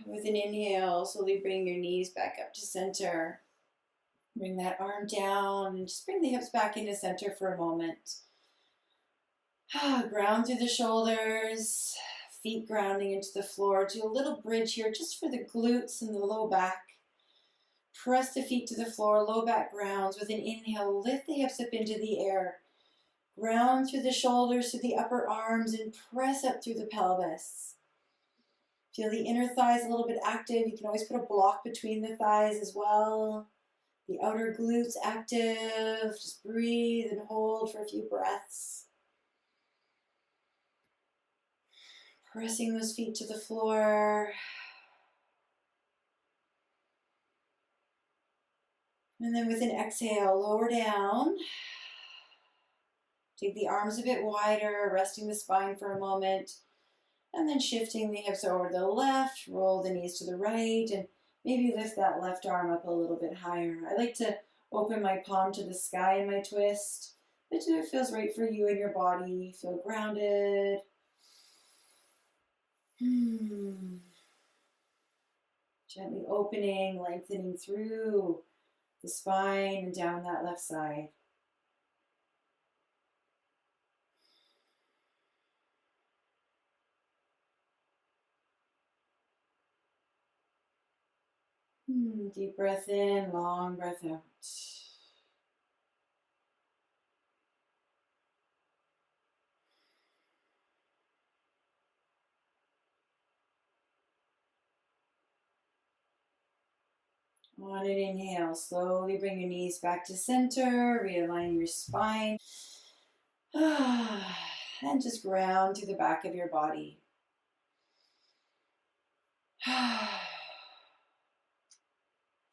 With an inhale, slowly bring your knees back up to center. Bring that arm down and just bring the hips back into center for a moment. Ground through the shoulders, feet grounding into the floor. Do a little bridge here just for the glutes and the low back. Press the feet to the floor, low back grounds. With an inhale, lift the hips up into the air. Ground through the shoulders, through the upper arms, and press up through the pelvis. Feel the inner thighs a little bit active. You can always put a block between the thighs as well. The outer glutes active. Just breathe and hold for a few breaths. Pressing those feet to the floor. And then with an exhale, lower down. Take the arms a bit wider, resting the spine for a moment. And then shifting the hips over to the left, roll the knees to the right, and maybe lift that left arm up a little bit higher. I like to open my palm to the sky in my twist, but do it feels right for you and your body. Feel grounded. Gently opening, lengthening through the spine and down that left side. Deep breath in, long breath out. On an inhale, slowly bring your knees back to center, realign your spine, and just ground through the back of your body.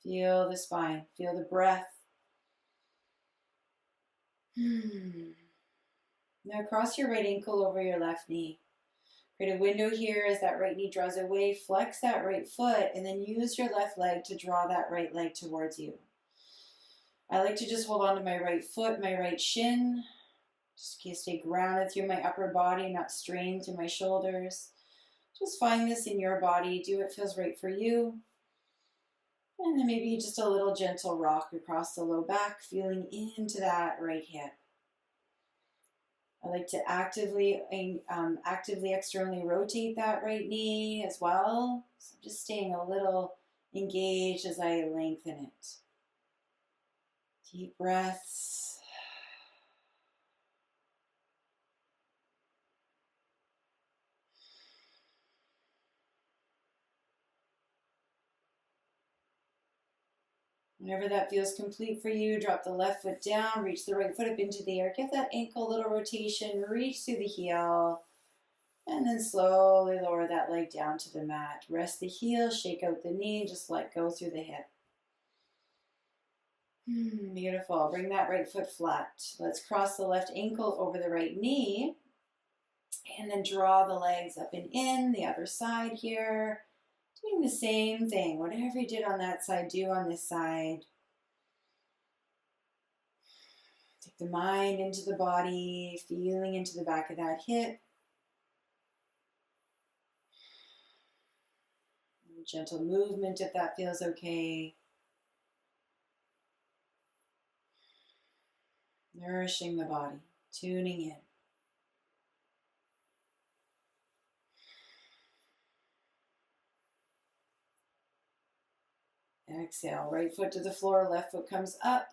Feel the spine, feel the breath. Now cross your right ankle over your left knee. Create a window here as that right knee draws away. Flex that right foot and then use your left leg to draw that right leg towards you. I like to just hold on to my right foot, my right shin. Just stay grounded through my upper body, not strained through my shoulders. Just find this in your body. Do what feels right for you. And then maybe just a little gentle rock across the low back, feeling into that right hip. I like to actively externally rotate that right knee as well. So I'm just staying a little engaged as I lengthen it. Deep breaths. Whenever that feels complete for you, drop the left foot down, reach the right foot up into the air. Give that ankle a little rotation, reach through the heel, and then slowly lower that leg down to the mat. Rest the heel, shake out the knee, just let go through the hip. Beautiful. Bring that right foot flat. Let's cross the left ankle over the right knee, and then draw the legs up and in, the other side here. Doing the same thing. Whatever you did on that side, do on this side. Take the mind into the body, feeling into the back of that hip. Gentle movement if that feels okay. Nourishing the body, tuning in. Exhale, right foot to the floor, left foot comes up.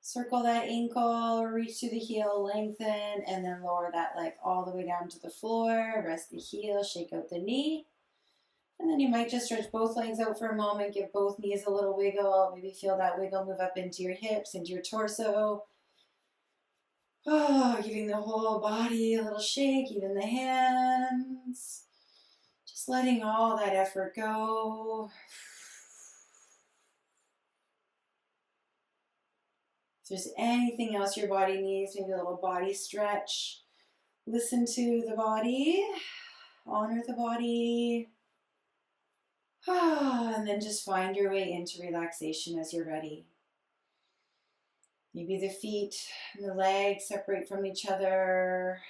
Circle that ankle, reach to the heel, lengthen, and then lower that leg all the way down to the floor. Rest the heel, shake out the knee. And then you might just stretch both legs out for a moment, give both knees a little wiggle. Maybe feel that wiggle move up into your hips, into your torso. Oh, giving the whole body a little shake, even the hands. Just letting all that effort go. If there's anything else your body needs, maybe a little body stretch. Listen to the body, honor the body. And then just find your way into relaxation as you're ready. Maybe the feet and the legs separate from each other.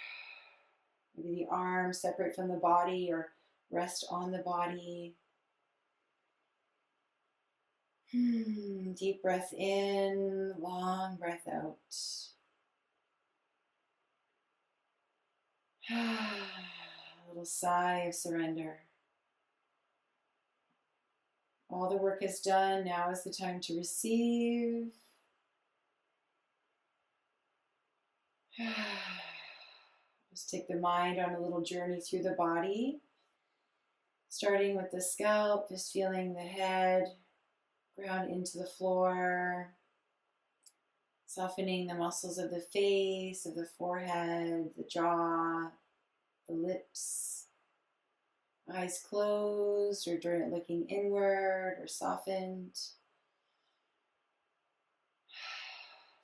Maybe the arms separate from the body or rest on the body. Deep breath in, long breath out. A little sigh of surrender. All the work is done. Now is the time to receive. Just take the mind on a little journey through the body. Starting with the scalp, just feeling the head ground into the floor. Softening the muscles of the face, of the forehead, the jaw, the lips. Eyes closed or looking inward or softened.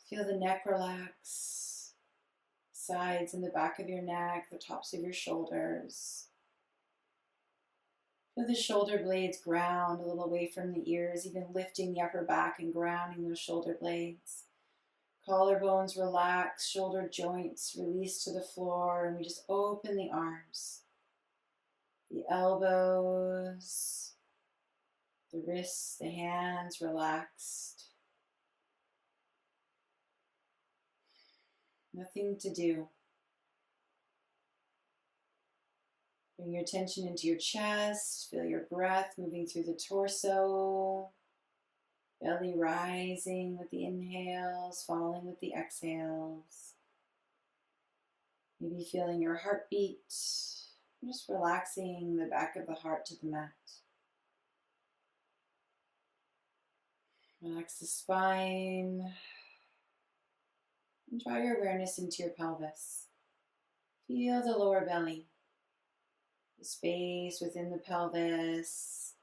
Feel the neck relax. Sides and the back of your neck, the tops of your shoulders. Feel the shoulder blades ground a little away from the ears, even lifting the upper back and grounding those shoulder blades. Collarbones relax, shoulder joints release to the floor, and we just open the arms, the elbows, the wrists, the hands relaxed. Nothing to do. Bring your attention into your chest. Feel your breath moving through the torso. Belly rising with the inhales, falling with the exhales. Maybe feeling your heartbeat. Just relaxing the back of the heart to the mat. Relax the spine. And draw your awareness into your pelvis. Feel the lower belly, the space within the pelvis.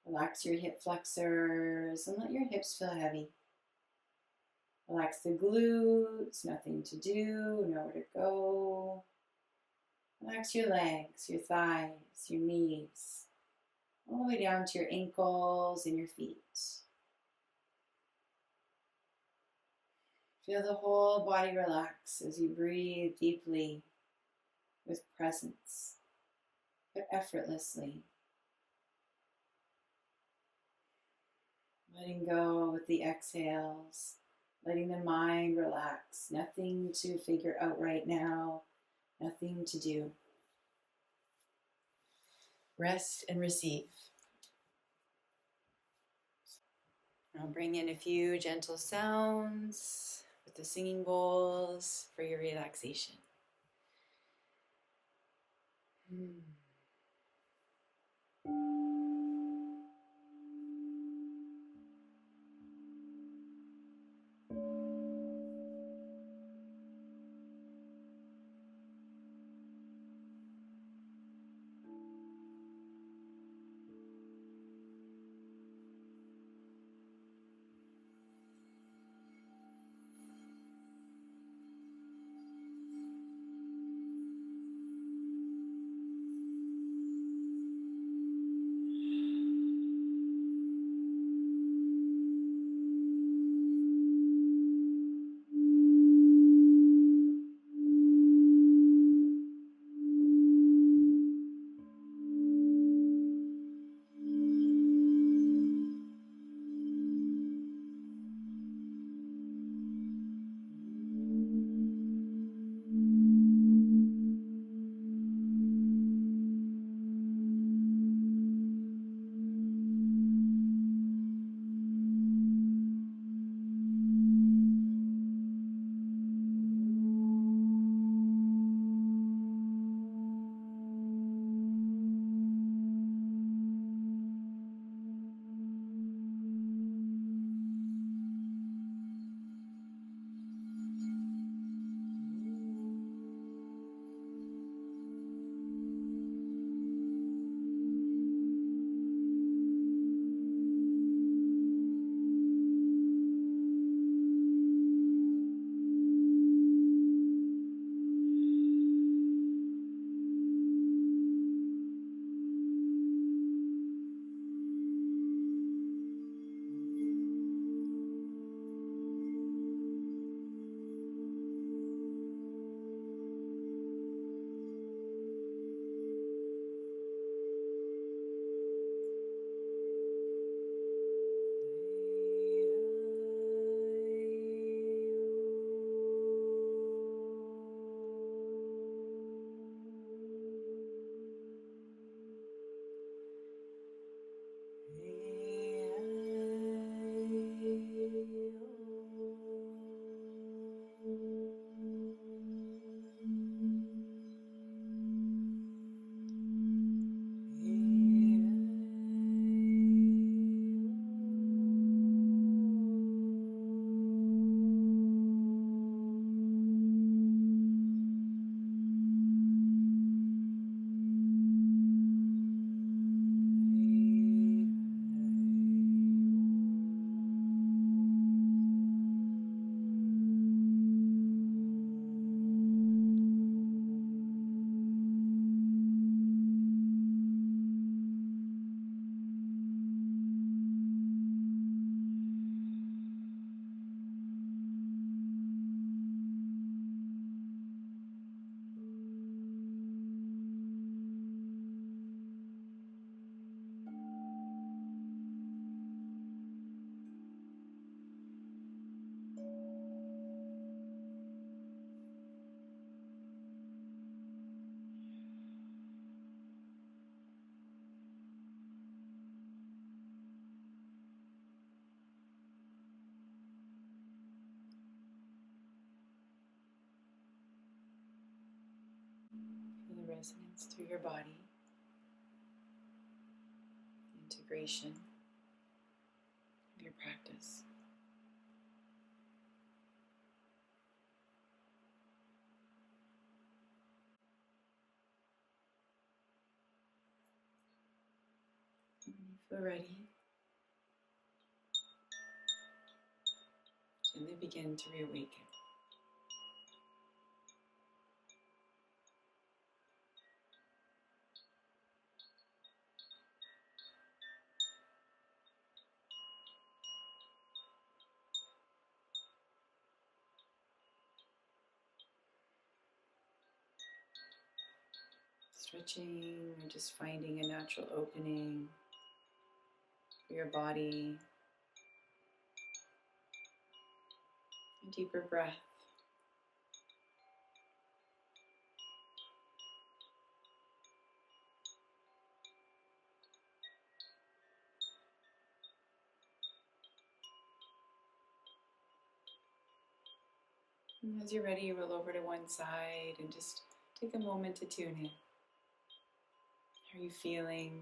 Relax your hip flexors and let your hips feel heavy. Relax the glutes, nothing to do, nowhere to go. Relax your legs, your thighs, your knees, all the way down to your ankles and your feet. Feel the whole body relax as you breathe deeply with presence, but effortlessly. Letting go with the exhales, letting the mind relax. Nothing to figure out right now. Nothing to do. Rest and receive. I'll bring in a few gentle sounds with the singing bowls for your relaxation. Feel the resonance through your body, the integration of your practice. When you feel ready, gently begin to reawaken. Stretching or just finding a natural opening for your body. A deeper breath. And as you're ready, roll over to one side and just take a moment to tune in. How are you feeling?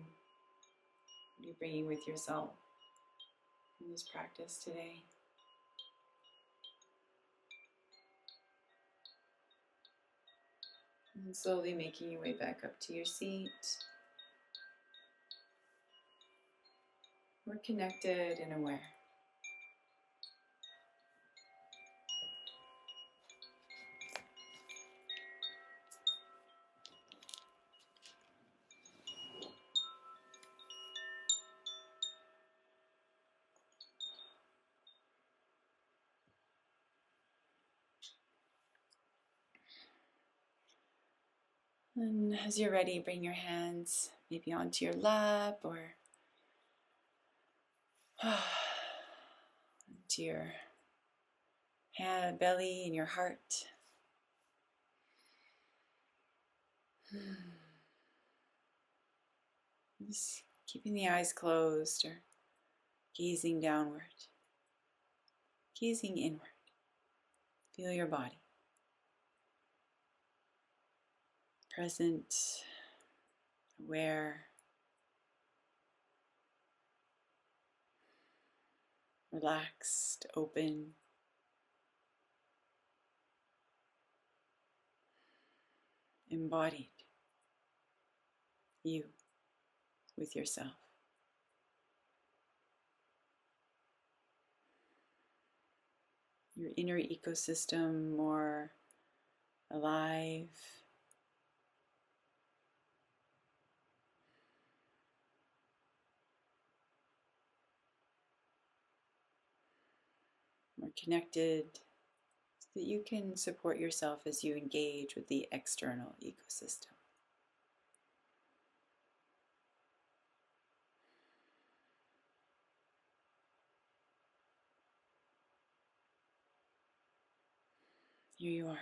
What are you bringing with yourself in this practice today? And slowly making your way back up to your seat. We're connected and aware. And as you're ready, bring your hands maybe onto your lap or onto your head, belly, and your heart. Just keeping the eyes closed or gazing downward, gazing inward. Feel your body. Present, aware, relaxed, open. Embodied. You with yourself. Your inner ecosystem more alive. More connected, so that you can support yourself as you engage with the external ecosystem. Here you are.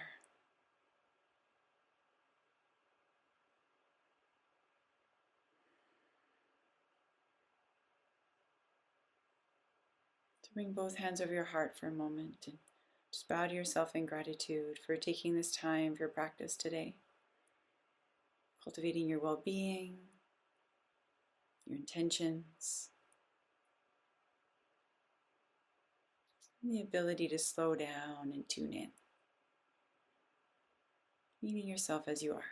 To bring both hands over your heart for a moment and just bow to yourself in gratitude for taking this time for your practice today. Cultivating your well-being, your intentions, and the ability to slow down and tune in. Meeting yourself as you are.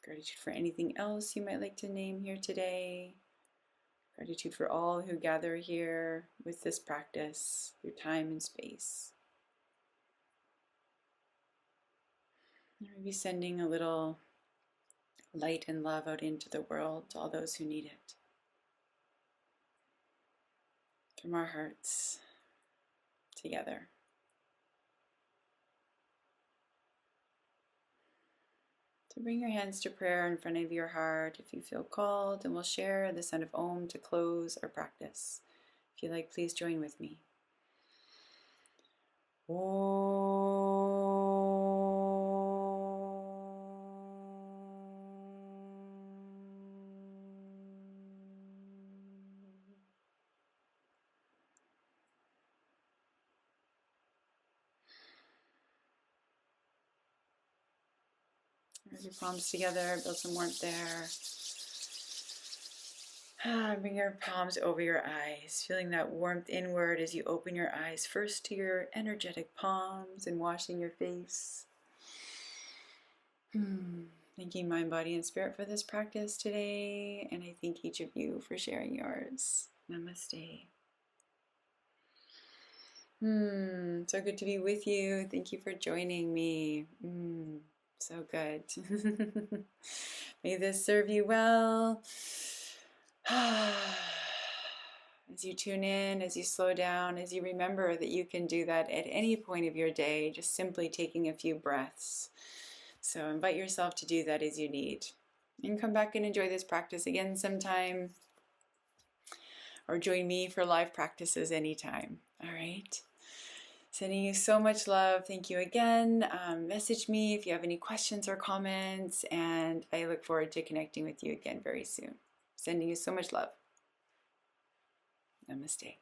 Gratitude for anything else you might like to name here today. Gratitude for all who gather here with this practice, your time and space. And maybe sending a little light and love out into the world to all those who need it. From our hearts, together. So bring your hands to prayer in front of your heart if you feel called, and we'll share the sound of Om to close our practice. If you like, please join with me. Rub your palms together, build some warmth there. Bring your palms over your eyes, feeling that warmth inward as you open your eyes first to your energetic palms and washing your face. Thanking mind, body, and spirit for this practice today, and I thank each of you for sharing yours. Namaste. So good to be with you. Thank you for joining me. So good. May this serve you well. As you tune in, as you slow down, as you remember that you can do that at any point of your day, just simply taking a few breaths. So invite yourself to do that as you need. And come back and enjoy this practice again sometime. Or join me for live practices anytime. All right? Sending you so much love. Thank you again. Message me if you have any questions or comments, and I look forward to connecting with you again very soon. Sending you so much love. Namaste.